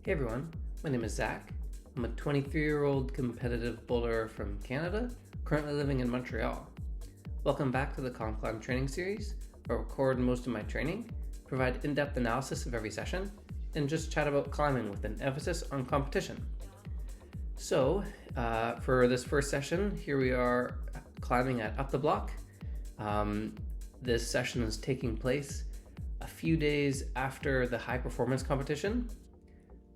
Hey everyone, my name is Zach. I'm a 23-year-old competitive bowler from Canada, currently living in Montreal. Welcome back to the COMPCLIMB training series, where I record most of my training, provide in-depth analysis of every session, and just chat about climbing with an emphasis on competition. So, for this first session, here we are climbing at Up the Block. This session is taking place a few days after the high performance competition.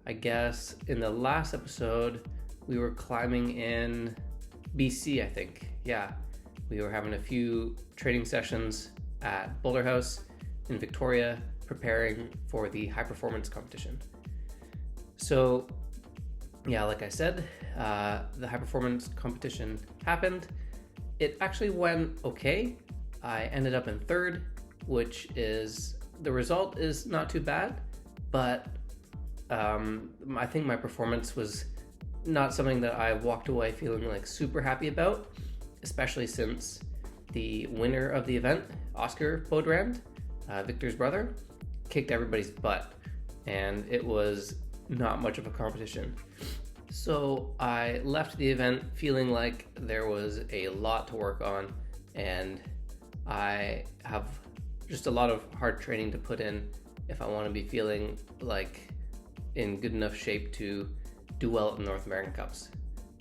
I guess in the last episode, we were climbing in BC, I think. Yeah, we were having a few training sessions at Boulder House in Victoria, preparing for the high performance competition. So yeah, like I said, the high performance competition happened. It actually went okay. I ended up in third, which is, the result is not too bad, but I think my performance was not something that I walked away feeling like super happy about, especially since the winner of the event, Oscar Beaudrand, Victor's brother, kicked everybody's butt, and it was not much of a competition. So I left the event feeling like there was a lot to work on, and I have just a lot of hard training to put in if I want to be feeling like in good enough shape to do well at the North American Cups,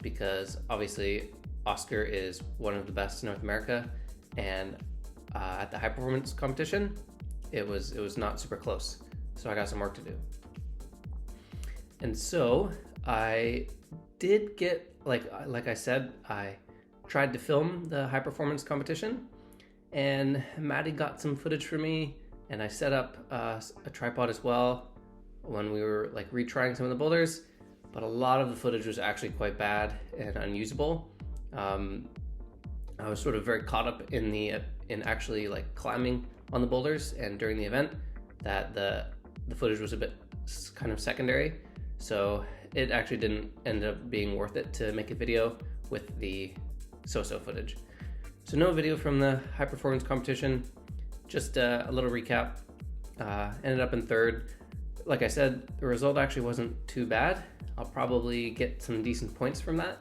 because obviously Oscar is one of the best in North America, and at the high performance competition it was not super close, so I got some work to do. And so I did get, like I said, I tried to film the high performance competition, and Maddie got some footage for me, and I set up a tripod as well when we were like retrying some of the boulders, but a lot of the footage was actually quite bad and unusable. I was sort of very caught up in actually like climbing on the boulders and during the event that the footage was a bit kind of secondary, so it actually didn't end up being worth it to make a video with the so-so footage. So no video from the high performance competition, just a little recap. Ended up in third. Like I said, the result actually wasn't too bad. I'll probably get some decent points from that.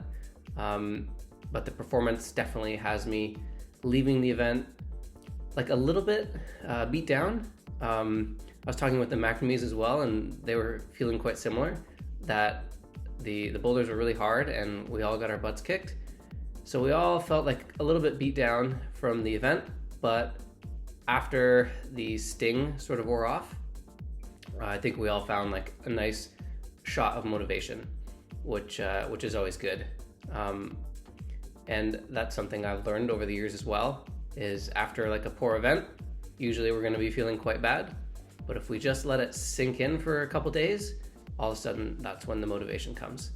But the performance definitely has me leaving the event like a little bit beat down. I was talking with the McNamees as well, and they were feeling quite similar, that the boulders were really hard and we all got our butts kicked. So we all felt like a little bit beat down from the event, but after the sting sort of wore off, I think we all found like a nice shot of motivation, which is always good. And that's something I've learned over the years as well, is after like a poor event, usually we're gonna be feeling quite bad, but if we just let it sink in for a couple days, all of a sudden that's when the motivation comes.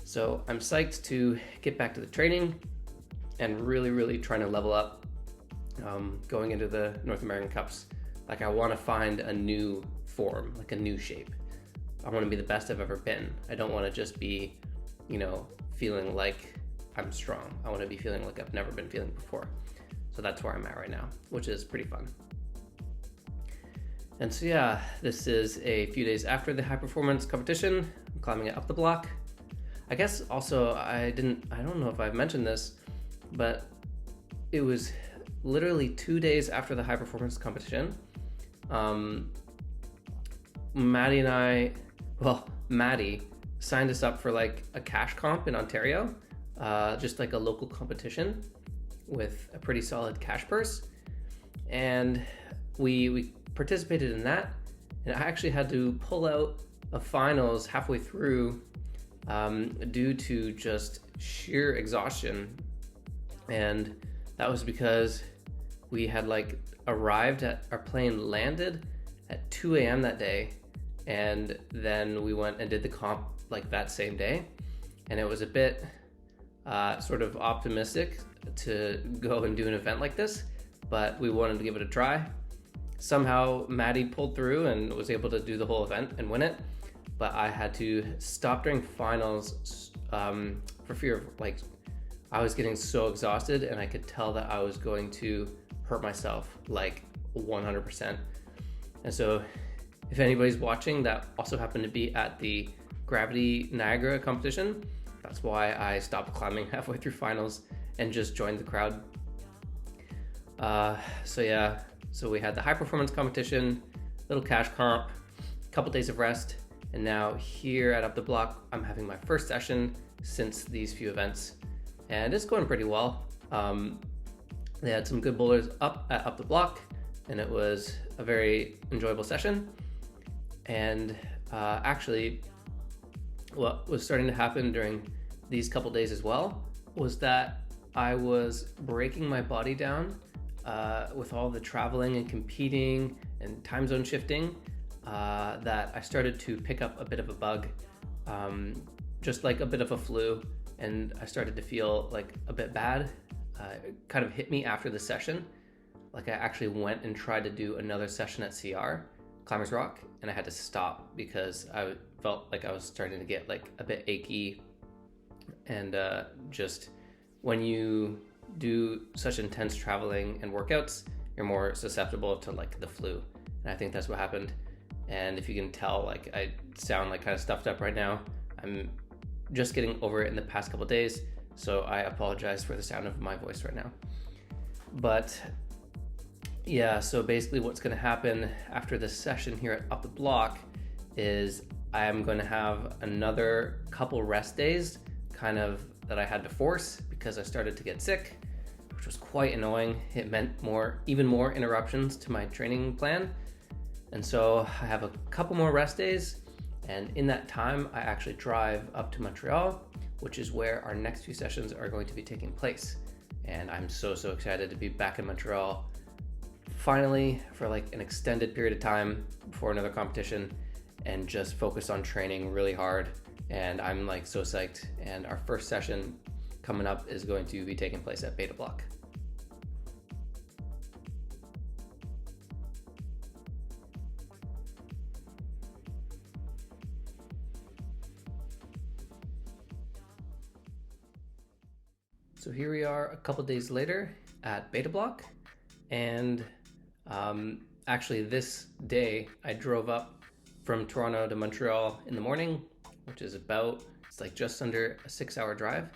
So I'm psyched to get back to the training and really trying to level up going into the North American Cups. Like, I want to find a new form, like a new shape. I want to be the best I've ever been. I don't want to just be, feeling like I'm strong. I want to be feeling like I've never been feeling before. So that's where I'm at right now, which is pretty fun. And so yeah, this is a few days after the high performance competition. I'm climbing it Up the Block. I guess also I don't know if I've mentioned this, but it was literally 2 days after the high performance competition. Maddie signed us up for like a cash comp in Ontario, just like a local competition with a pretty solid cash purse. And we participated in that, and I actually had to pull out of finals halfway through due to just sheer exhaustion. And that was because we had like arrived at, our plane landed at 2 a.m. that day, and then we went and did the comp like that same day, and it was a bit sort of optimistic to go and do an event like this, but we wanted to give it a try. Somehow Maddie pulled through and was able to do the whole event and win it, but I had to stop during finals for fear of, like, I was getting so exhausted and I could tell that I was going to hurt myself like 100%. And so if anybody's watching that also happened to be at the gravity Niagara competition. That's why I stopped climbing halfway through finals and just joined the crowd. So we had the high performance competition, little cash comp, couple days of rest, and now here at Up the Block, I'm having my first session since these few events, and it's going pretty well. They had some good boulders up at Up the Block, and it was a very enjoyable session. And actually, what was starting to happen during these couple days as well was that I was breaking my body down with all the traveling and competing and time zone shifting, that I started to pick up a bit of a bug, just like a bit of a flu, and I started to feel like a bit bad. It kind of hit me after the session. Like I actually went and tried to do another session at CR, Climbers Rock, and I had to stop because I felt like I was starting to get like a bit achy, and just when you do such intense traveling and workouts, you're more susceptible to like the flu, and I think that's what happened. And if you can tell, like I sound like kind of stuffed up right now. I'm just getting over it in the past couple days, so I apologize for the sound of my voice right now. But yeah, so basically what's going to happen after this session here at Up the Block is I am going to have another couple rest days kind of that I had to force because I started to get sick, which was quite annoying. It meant even more interruptions to my training plan. And so I have a couple more rest days, and in that time I actually drive up to Montreal, which is where our next few sessions are going to be taking place. And I'm so excited to be back in Montreal finally for like an extended period of time before another competition, and just focus on training really hard. And I'm like so psyched, and our first session coming up is going to be taking place at Beta Block. So here we are a couple days later at Beta Block, and actually this day I drove up from Toronto to Montreal in the morning, which is it's like just under a 6-hour drive.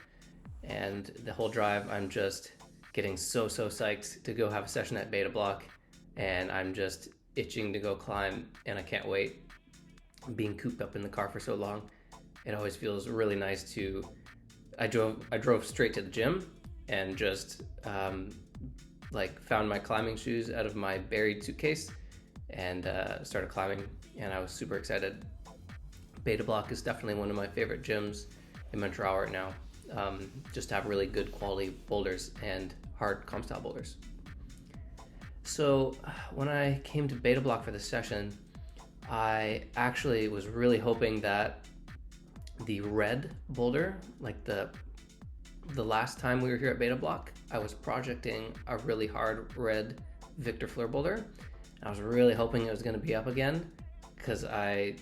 And the whole drive I'm just getting so psyched to go have a session at Beta Block, and I'm just itching to go climb, and I can't wait. Being cooped up in the car for so long, it always feels really nice to I drove straight to the gym and just like found my climbing shoes out of my buried suitcase and started climbing, and I was super excited. Beta Block is definitely one of my favorite gyms in Montreal right now, just to have really good quality boulders and hard comp style boulders. So when I came to Beta Block for this session, I actually was really hoping that the red boulder, like the last time we were here at Beta Block, I was projecting a really hard red Victor Fleur boulder. I was really hoping it was going to be up again, because I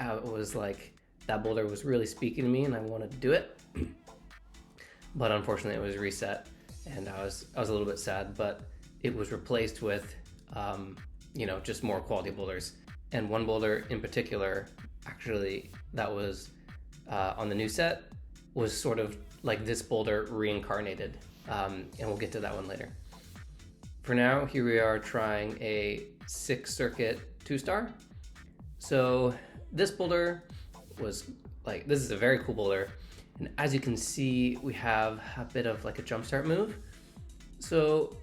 was like, that boulder was really speaking to me and I wanted to do it. But unfortunately it was reset, and I was a little bit sad, but it was replaced with just more quality boulders. And one boulder in particular, actually, that was on the new set, was sort of like this boulder reincarnated, and we'll get to that one later. For now, here we are trying a 6 circuit 2-star. So this boulder was like, this is a very cool boulder, and as you can see, we have a bit of like a jump start move. So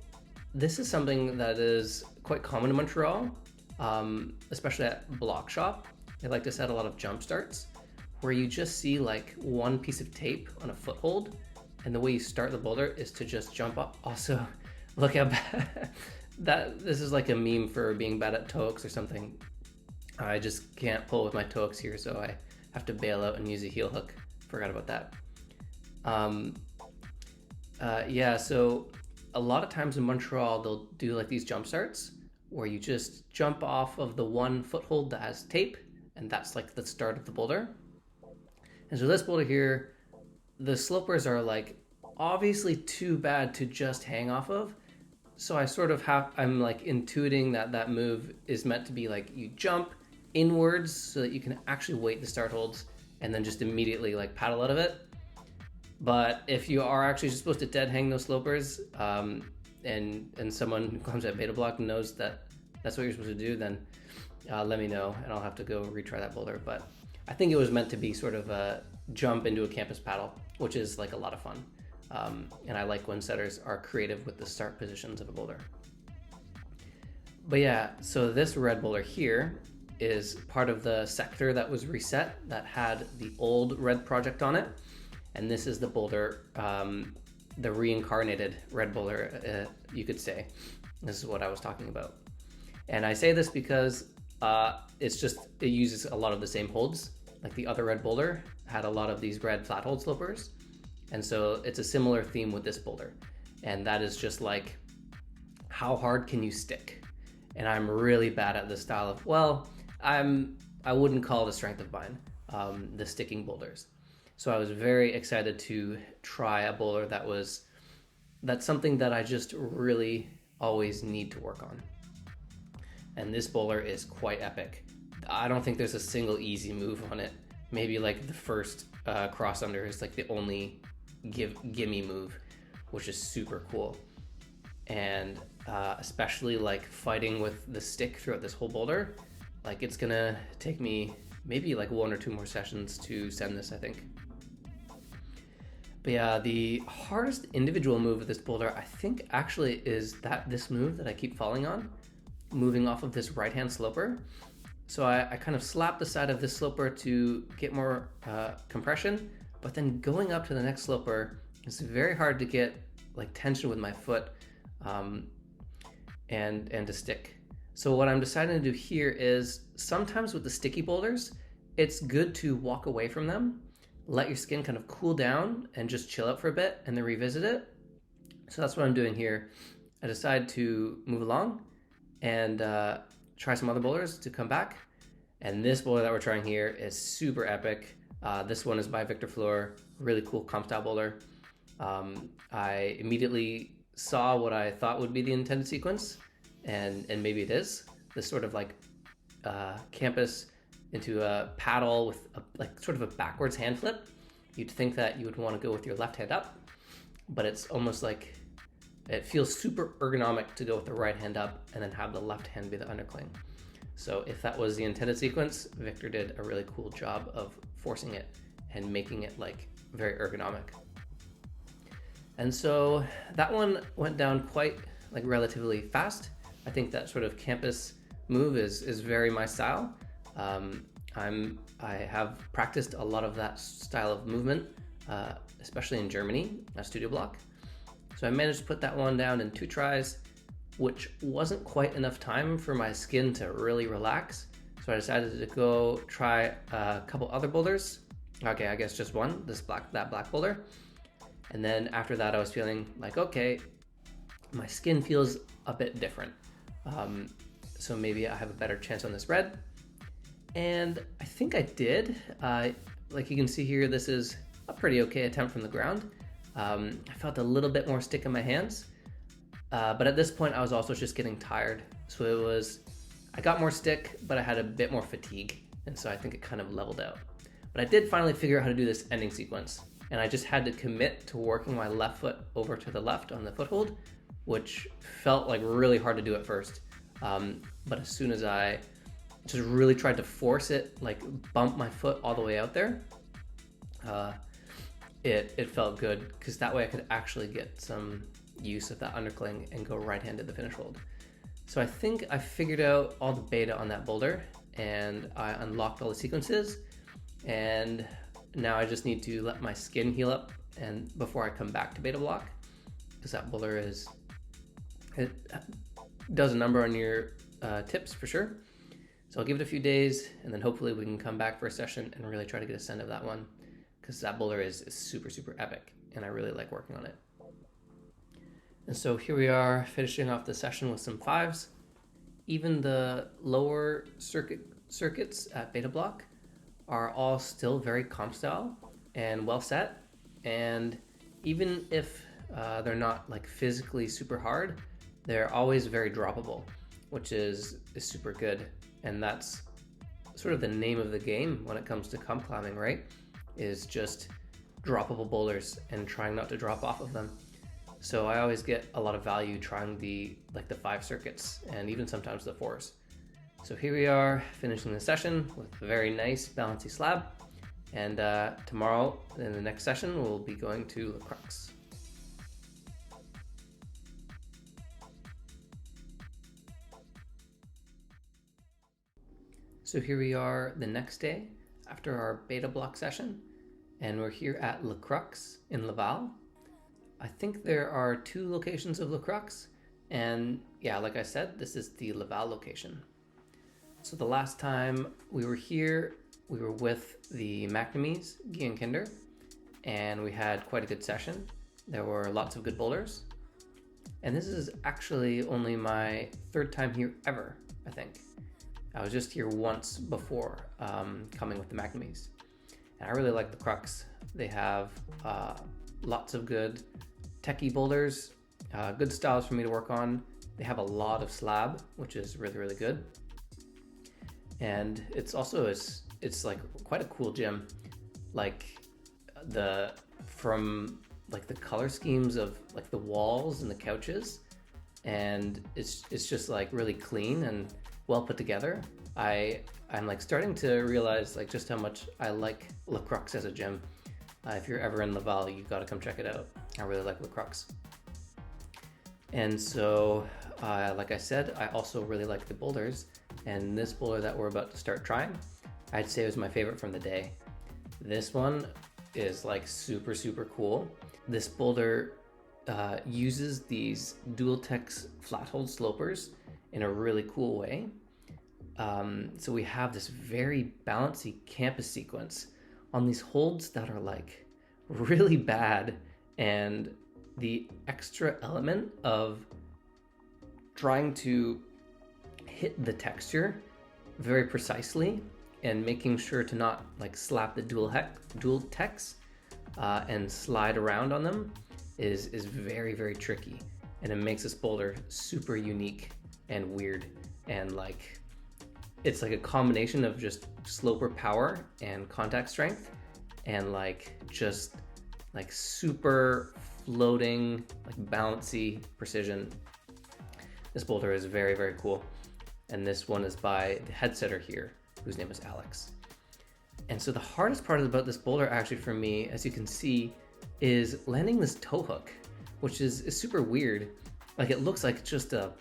this is something that is quite common in Montreal, especially at Block Shop. They like to set a lot of jump starts where you just see like one piece of tape on a foothold, and the way you start the boulder is to just jump up. Also, look how bad this is, like a meme for being bad at toe hooks or something. I just can't pull with my toe hooks here, so I have to bail out and use a heel hook. Forgot about that. So a lot of times in Montreal, they'll do like these jump starts where you just jump off of the one foothold that has tape, and that's like the start of the boulder. And so this boulder here, the slopers are like obviously too bad to just hang off of. So I'm like intuiting that move is meant to be like you jump inwards so that you can actually weight the start holds and then just immediately like paddle out of it. But if you are actually just supposed to dead hang those slopers, and someone who comes at Beta Block knows that that's what you're supposed to do, then let me know and I'll have to go retry that boulder. But I think it was meant to be sort of a jump into a campus paddle, which is like a lot of fun. And I like when setters are creative with the start positions of a boulder. But yeah, so this red boulder here is part of the sector that was reset that had the old red project on it. And this is the boulder, the reincarnated red boulder, you could say. This is what I was talking about. And I say this because it uses a lot of the same holds. Like the other red boulder had a lot of these red flat hold slopers. And so it's a similar theme with this boulder. And that is just like, how hard can you stick? And I'm really bad at this style of, well, I wouldn't call it a strength of mine, the sticking boulders. So I was very excited to try a boulder that's something that I just really always need to work on. And this boulder is quite epic. I don't think there's a single easy move on it. Maybe like the first cross under is like the only gimme move, which is super cool. And especially like fighting with the stick throughout this whole boulder, like it's gonna take me maybe like 1 or 2 more sessions to send this, I think. But yeah, the hardest individual move of this boulder, I think actually is this move that I keep falling on, moving off of this right-hand sloper. So I kind of slap the side of this sloper to get more compression, but then going up to the next sloper, it's very hard to get like tension with my foot and to stick. So what I'm deciding to do here is sometimes with the sticky boulders, it's good to walk away from them, let your skin kind of cool down and just chill out for a bit and then revisit it. So that's what I'm doing here. I decide to move along and try some other boulders to come back. And this boulder that we're trying here is super epic. This one is by Victor Fleur, really cool comp style boulder. I immediately saw what I thought would be the intended sequence, and maybe it is. This sort of like campus into a paddle with like sort of a backwards hand flip. You'd think that you would want to go with your left hand up, but it's almost like it feels super ergonomic to go with the right hand up and then have the left hand be the undercling. So if that was the intended sequence, Victor did a really cool job of forcing it and making it like very ergonomic. And so that one went down quite like relatively fast. I think that sort of campus move is very my style. I have practiced a lot of that style of movement, especially in Germany at Studio Block. So I managed to put that one down in 2 tries, which wasn't quite enough time for my skin to really relax. So I decided to go try a couple other boulders. Okay, I guess just one, that black boulder. And then after that, I was feeling like, okay, my skin feels a bit different. So maybe I have a better chance on this red. And I think I did. Like you can see here, this is a pretty okay attempt from the ground. I felt a little bit more stick in my hands. But at this point, I was also just getting tired. So I got more stick, but I had a bit more fatigue. And so I think it kind of leveled out. But I did finally figure out how to do this ending sequence. And I just had to commit to working my left foot over to the left on the foothold, which felt like really hard to do at first. But as soon as I just really tried to force it, like bump my foot all the way out there, it felt good because that way I could actually get some use of that undercling and go right-handed the finish hold. So I think I figured out all the beta on that boulder and I unlocked all the sequences, and now I just need to let my skin heal up and before I come back to Beta Block, because that boulder it does a number on your tips for sure. So I'll give it a few days and then hopefully we can come back for a session and really try to get a send of that one, because that boulder is super, super epic and I really like working on it. And so here we are finishing off the session with some 5s. Even the lower circuits at Beta Block are all still very comp style and well set. And even if they're not like physically super hard, they're always very droppable, which is super good. And that's sort of the name of the game when it comes to comp climbing, right? Is just droppable boulders and trying not to drop off of them. So I always get a lot of value trying the 5 circuits and even sometimes the 4s. So here we are finishing the session with a very nice bouncy slab. And tomorrow in the next session, we'll be going to the Crux. So here we are the next day after our beta block session, and we're here at Le Crux in Laval. I think there are 2 locations of Le Crux, and yeah, like I said, this is the Laval location. So the last time we were here, we were with the McNamees, Guy and Kinder, and we had quite a good session. There were lots of good boulders, and this is actually only my 3rd time here ever, I think. I was just here once before coming with the McNamees. And I really like the Crux. They have lots of good techie boulders, good styles for me to work on. They have a lot of slab, which is really, really good. And it's also, it's like quite a cool gym. Like the color schemes of like the walls and the couches, and it's just like really clean and well put together. I'm like starting to realize like just how much I like Le Crux as a gym. If you're ever in Laval, you've got to come check it out. I really like Le Crux. And so, like I said, I also really like the boulders. And this boulder that we're about to start trying, I'd say was my favorite from the day. This one is like super, super cool. This boulder uses these Dual-Tex flat hold slopers in a really cool way. So we have this very bouncy campus sequence on these holds that are like really bad, and the extra element of trying to hit the texture very precisely and making sure to not like slap the Dual-Tex and slide around on them is very, very tricky, and it makes this boulder super unique and weird, and like it's like a combination of just sloper power and contact strength and like just like super floating, like bouncy precision. This boulder is very, very cool. And this one is by the head setter here, whose name is Alex. And so the hardest part about this boulder actually for me, as you can see, is landing this toe hook, which is super weird. Like it looks like just a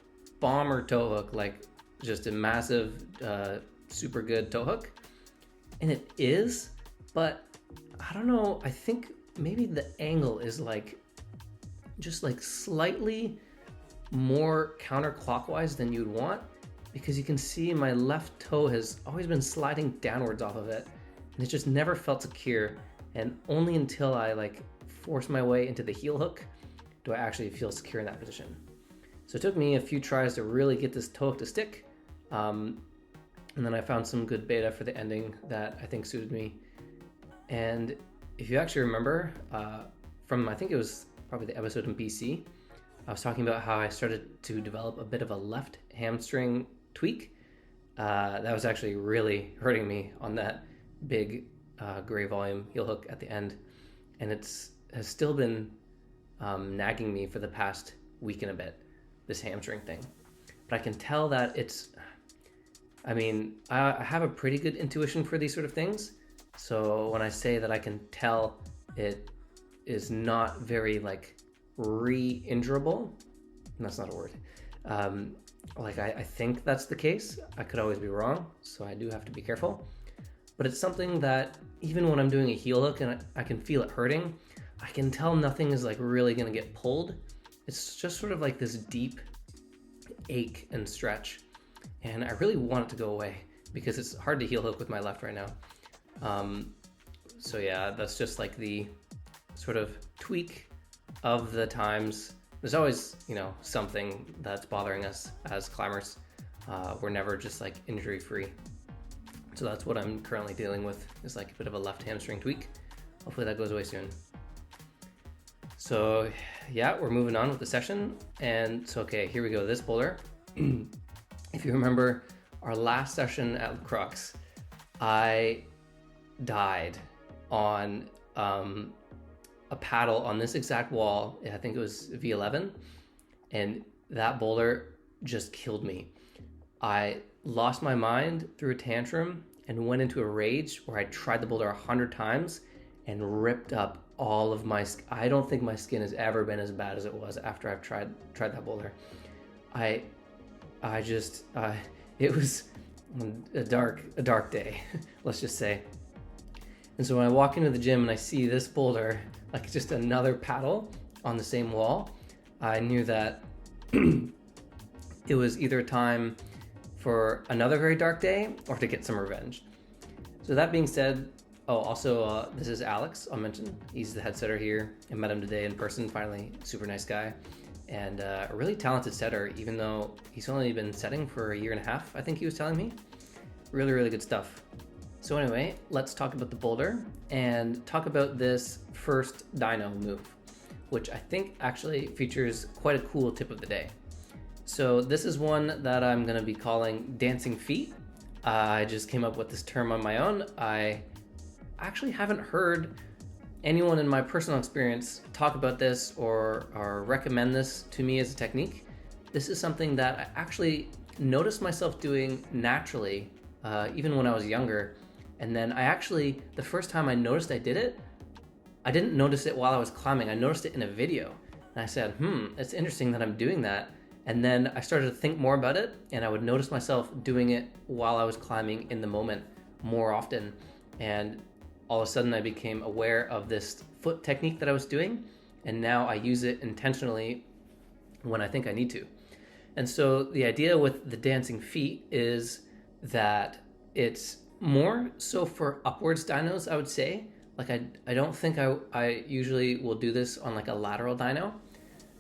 bomber toe hook, like just a massive, super good toe hook. And it is, but I don't know, I think maybe the angle is like, just like slightly more counterclockwise than you'd want, because you can see my left toe has always been sliding downwards off of it, and it just never felt secure. And only until I like force my way into the heel hook do I actually feel secure in that position. So it took me a few tries to really get this toe hook to stick. And then I found some good beta for the ending that I think suited me. And if you actually remember from, I think it was probably the episode in BC, I was talking about how I started to develop a bit of a left hamstring tweak. That was actually really hurting me on that big gray volume heel hook at the end. And has still been nagging me for the past week and a bit, this hamstring thing. But I can tell that I have a pretty good intuition for these sort of things. So when I say that I can tell it is not very like re-injurable, that's not a word. I think that's the case. I could always be wrong, so I do have to be careful. But it's something that even when I'm doing a heel hook and I can feel it hurting, I can tell nothing is like really gonna get pulled. It's just sort of like this deep ache and stretch. And I really want it to go away because it's hard to heel hook with my left right now. So yeah, that's just like the sort of tweak of the times. There's always, something that's bothering us as climbers. We're never just like injury free. So that's what I'm currently dealing with, is like a bit of a left hamstring tweak. Hopefully that goes away soon. So yeah, we're moving on with the session. And so, okay, here we go. This boulder, if you remember our last session at Crux, I died on a paddle on this exact wall. I think it was V11, and that boulder just killed me. I lost my mind, threw a tantrum, and went into a rage where I tried the boulder 100 times and ripped up all of my. I don't think my skin has ever been as bad as it was after I've tried that boulder. I just it was a dark day, let's just say. And so when I walk into the gym and I see this boulder, like just another paddle on the same wall, I knew that it was either time for another very dark day or to get some revenge. So that being said, also this is Alex, I'll mention. He's the head setter here. I met him today in person, finally, super nice guy. And a really talented setter, even though he's only been setting for a year and a half, I think he was telling me. Really, really good stuff. So anyway, let's talk about the boulder and talk about this first dyno move, which I think actually features quite a cool tip of the day. So this is one that I'm going to be calling dancing feet. I just came up with this term on my own. I actually haven't heard anyone in my personal experience talk about this or recommend this to me as a technique. This is something that I actually noticed myself doing naturally, even when I was younger. And then the first time I noticed I did it, I didn't notice it while I was climbing. I noticed it in a video. And I said, it's interesting that I'm doing that. And then I started to think more about it, and I would notice myself doing it while I was climbing in the moment more often. And all of a sudden I became aware of this foot technique that I was doing, and now I use it intentionally when I think I need to. And so the idea with the dancing feet is that it's more so for upwards dynos, I would say. Like I don't think I usually will do this on like a lateral dyno,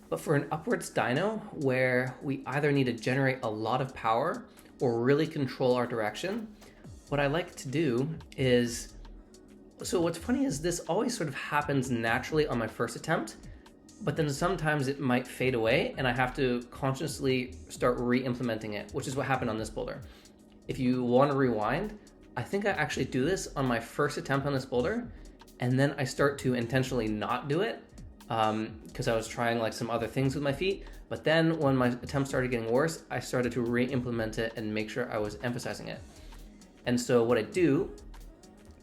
but for an upwards dyno where we either need to generate a lot of power or really control our direction, what I like to do is, so what's funny is this always sort of happens naturally on my first attempt, but then sometimes it might fade away and I have to consciously start re-implementing it, which is what happened on this boulder. If you want to rewind, I think I actually do this on my first attempt on this boulder, and then I start to intentionally not do it because I was trying like some other things with my feet. But then when my attempt started getting worse, I started to re-implement it and make sure I was emphasizing it. And so what I do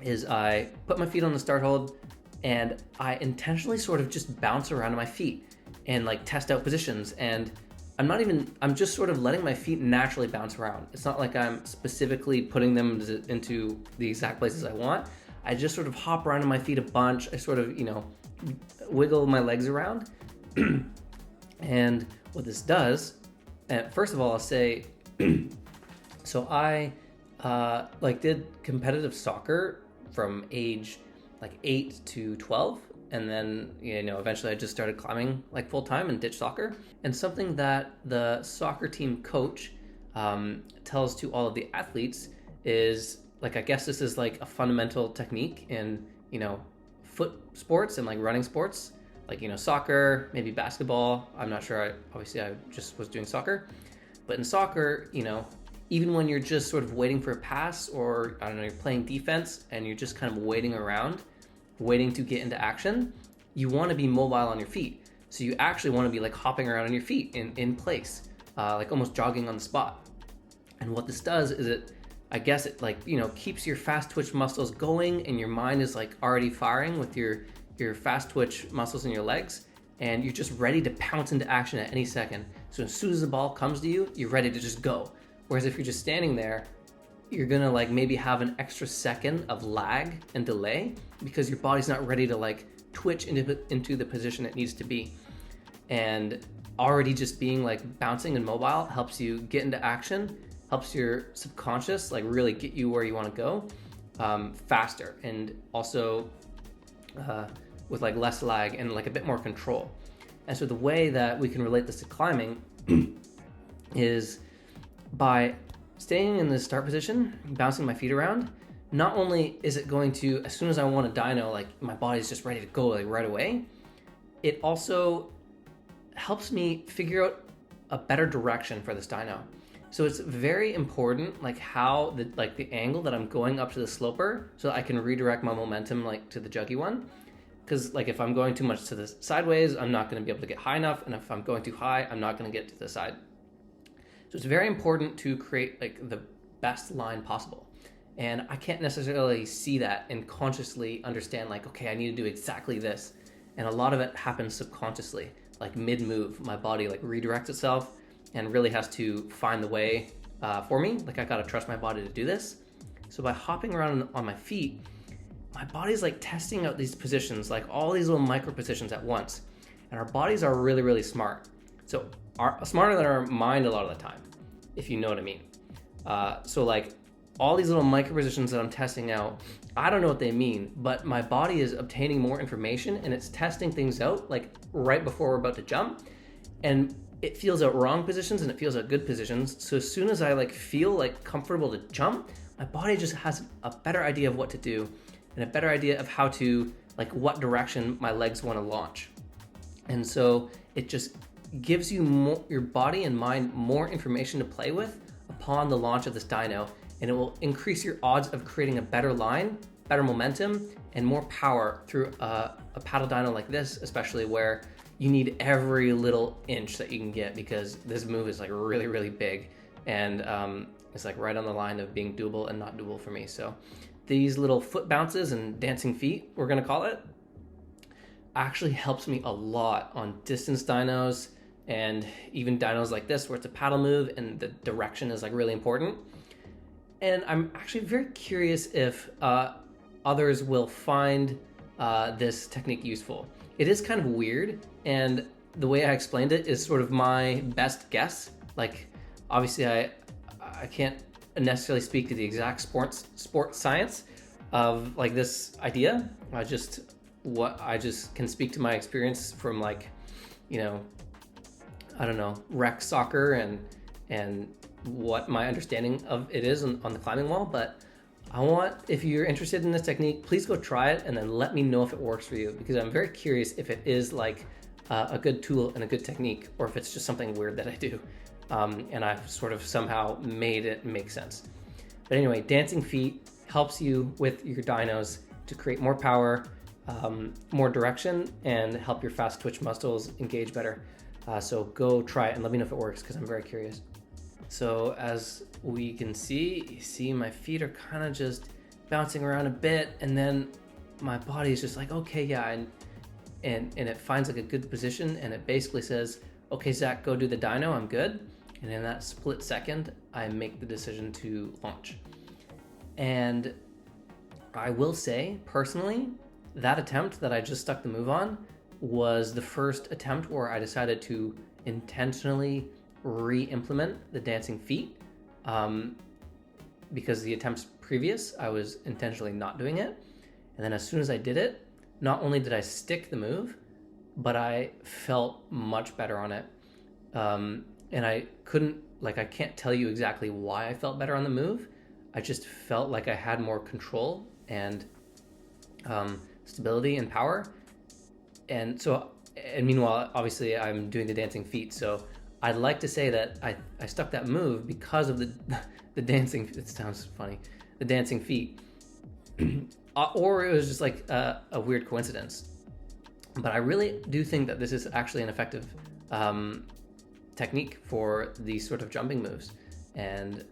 is I put my feet on the start hold and I intentionally sort of just bounce around on my feet and like test out positions. And I'm just sort of letting my feet naturally bounce around. It's not like I'm specifically putting them into the exact places I want. I just sort of hop around on my feet a bunch. I sort of, wiggle my legs around. And what this does, and first of all, I'll say, so I did competitive soccer from age like 8 to 12. And then, eventually I just started climbing like full time and ditched soccer. And something that the soccer team coach tells to all of the athletes is like, I guess this is like a fundamental technique in, foot sports and like running sports, like, soccer, maybe basketball. I'm not sure. I just was doing soccer. But in soccer, even when you're just sort of waiting for a pass or, you're playing defense and you're just kind of waiting around, waiting to get into action, you want to be mobile on your feet. So you actually want to be like hopping around on your feet in place, like almost jogging on the spot. And what this does is it keeps your fast twitch muscles going, and your mind is like already firing with your fast twitch muscles in your legs, and you're just ready to pounce into action at any second. So as soon as the ball comes to you, you're ready to just go. Whereas if you're just standing there, you're gonna like maybe have an extra second of lag and delay because your body's not ready to like twitch into the position it needs to be. And already just being like bouncing and mobile helps you get into action, helps your subconscious like really get you where you want to go faster, and also with like less lag and like a bit more control. And so the way that we can relate this to climbing is by staying in the start position, bouncing my feet around. Not only is it going to, as soon as I want to dyno, like my body's just ready to go like right away, it also helps me figure out a better direction for this dyno. So it's very important, like how the angle that I'm going up to the sloper, so that I can redirect my momentum like to the juggy one. Because like if I'm going too much to the sideways, I'm not going to be able to get high enough, and if I'm going too high, I'm not going to get to the side. So it's very important to create like the best line possible. And I can't necessarily see that and consciously understand like, okay, I need to do exactly this. And a lot of it happens subconsciously, like mid-move, my body like redirects itself and really has to find the way for me. Like I gotta trust my body to do this. So by hopping around on my feet, my body's like testing out these positions, like all these little micro positions at once. And our bodies are really, really smart. So smarter than our mind a lot of the time, if you know what I mean. So like all these little micro positions that I'm testing out, I don't know what they mean, but my body is obtaining more information and it's testing things out like right before we're about to jump. And it feels out wrong positions and it feels out good positions. So as soon as I like feel like comfortable to jump, my body just has a better idea of what to do and a better idea of how to, like what direction my legs want to launch. And so it just gives you more, your body and mind, more information to play with upon the launch of this dyno, and it will increase your odds of creating a better line, better momentum, and more power through a paddle dyno like this, especially where you need every little inch that you can get, because this move is like really, really big, and it's like right on the line of being doable and not doable for me. So these little foot bounces and dancing feet, we're gonna call it, actually helps me a lot on distance dynos and even dynos like this where it's a paddle move and the direction is like really important. And I'm actually very curious if others will find this technique useful. It is kind of weird, and the way I explained it is sort of my best guess. Like obviously I can't necessarily speak to the exact sports science of like this idea. I just can speak to my experience from like, you know, I don't know, rec soccer and what my understanding of it is on the climbing wall. But if you're interested in this technique, please go try it and then let me know if it works for you, because I'm very curious if it is like a good tool and a good technique, or if it's just something weird that I do. And I've sort of somehow made it make sense. But anyway, dancing feet helps you with your dynos to create more power, more direction, and help your fast twitch muscles engage better. So go try it and let me know if it works, because I'm very curious. So as we can see, you see my feet are kind of just bouncing around a bit, and then my body is just like, okay, yeah, and it finds like a good position, and it basically says, okay, Zach, go do the dyno, I'm good. And in that split second, I make the decision to launch. And I will say, personally, that attempt that I just stuck the move on was the first attempt where I decided to intentionally re-implement the dancing feet, because the attempts previous, I was intentionally not doing it. And then as soon as I did it, not only did I stick the move, but I felt much better on it. And I can't tell you exactly why I felt better on the move. I just felt like I had more control and stability and power. And meanwhile, obviously I'm doing the dancing feet. So I'd like to say that I stuck that move because of the dancing, it sounds funny, the dancing feet. Or it was just like a weird coincidence. But I really do think that this is actually an effective technique for these sort of jumping moves. And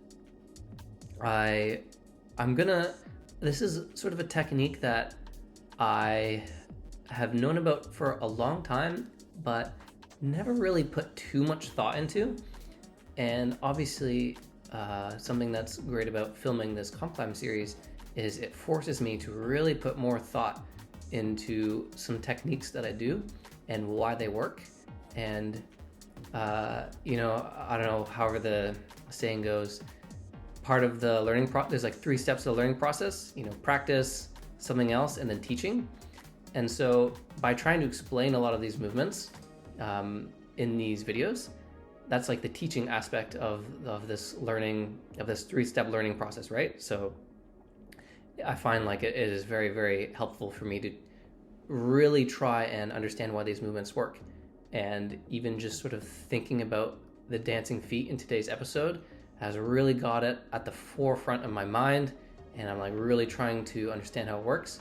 this is sort of a technique that I have known about for a long time, but never really put too much thought into. And obviously, something that's great about filming this COMPCLIMB series is it forces me to really put more thought into some techniques that I do and why they work. And I don't know, however the saying goes, part of the learning there's like 3 steps of the learning process, practice, something else, and then teaching. And so by trying to explain a lot of these movements in these videos, that's like the teaching aspect of this learning, of this 3-step learning process, right? So I find like it is very, very helpful for me to really try and understand why these movements work. And even just sort of thinking about the dancing feet in today's episode has really got it at the forefront of my mind, and I'm like really trying to understand how it works.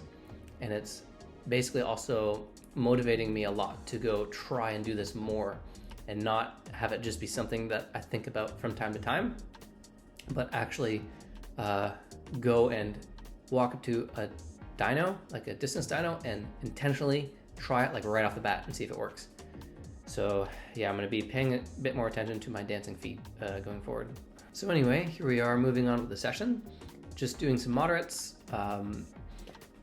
And it's basically also motivating me a lot to go try and do this more and not have it just be something that I think about from time to time, but actually go and walk up to a dyno, like a distance dyno, and intentionally try it like right off the bat and see if it works. So yeah, I'm going to be paying a bit more attention to my dancing feet going forward. So anyway, here we are moving on with the session, just doing some moderates.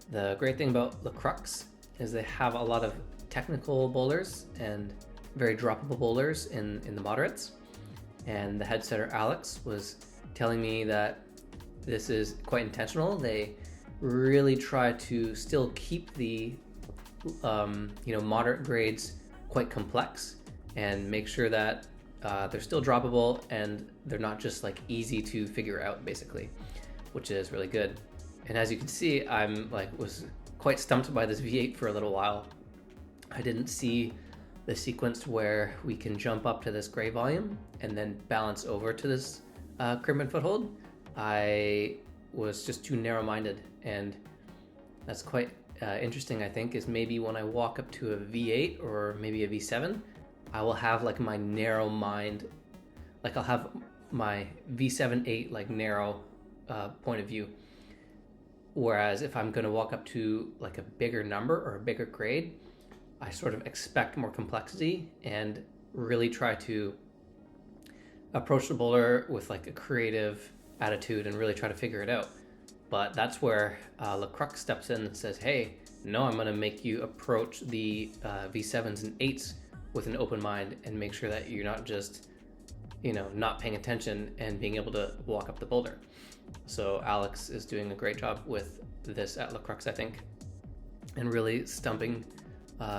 The great thing about the Crux is they have a lot of technical boulders and very droppable boulders in the moderates. And the head setter Alex was telling me that this is quite intentional. They really try to still keep the moderate grades quite complex and make sure that they're still droppable and they're not just like easy to figure out, basically, which is really good. And as you can see, I'm was quite stumped by this V8 for a little while. I didn't see the sequence where we can jump up to this gray volume and then balance over to this crimp and foothold. I was just too narrow-minded, and that's quite interesting, I think, is maybe when I walk up to a V8 or maybe a V7, I will have like my narrow mind, like I'll have my V7, 8 like narrow point of view. Whereas if I'm going to walk up to like a bigger number or a bigger grade, I sort of expect more complexity and really try to approach the boulder with like a creative attitude and really try to figure it out. But that's where Crux steps in and says, hey, no, I'm going to make you approach the V7s and 8s with an open mind and make sure that you're not just, not paying attention and being able to walk up the boulder. So Alex is doing a great job with this at Crux, I think, and really stumping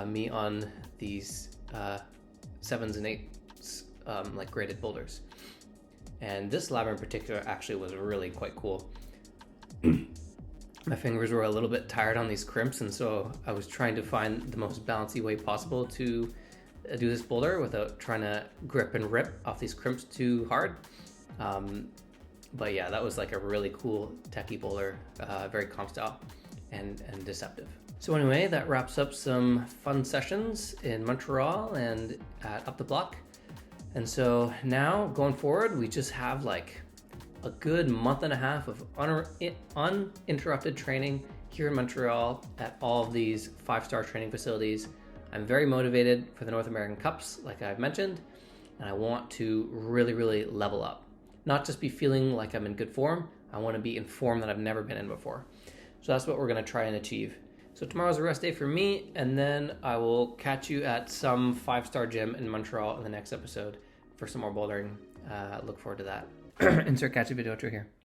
me on these 7s and 8s like graded boulders. And this lab in particular actually was really quite cool. My fingers were a little bit tired on these crimps, and so I was trying to find the most bouncy way possible to do this boulder without trying to grip and rip off these crimps too hard. But yeah, that was like a really cool techie boulder, very comp style and deceptive. So anyway, that wraps up some fun sessions in Montreal and at Up the Block. And so now going forward, we just have like a good month and a half of uninterrupted training here in Montreal at all of these 5-star training facilities. I'm very motivated for the North American Cups, like I've mentioned, and I want to really, really level up. Not just be feeling like I'm in good form, I want to be in form that I've never been in before. So that's what we're going to try and achieve. So tomorrow's a rest day for me, and then I will catch you at some 5-star gym in Montreal in the next episode for some more bouldering. Look forward to that. Insert catchy video outro here.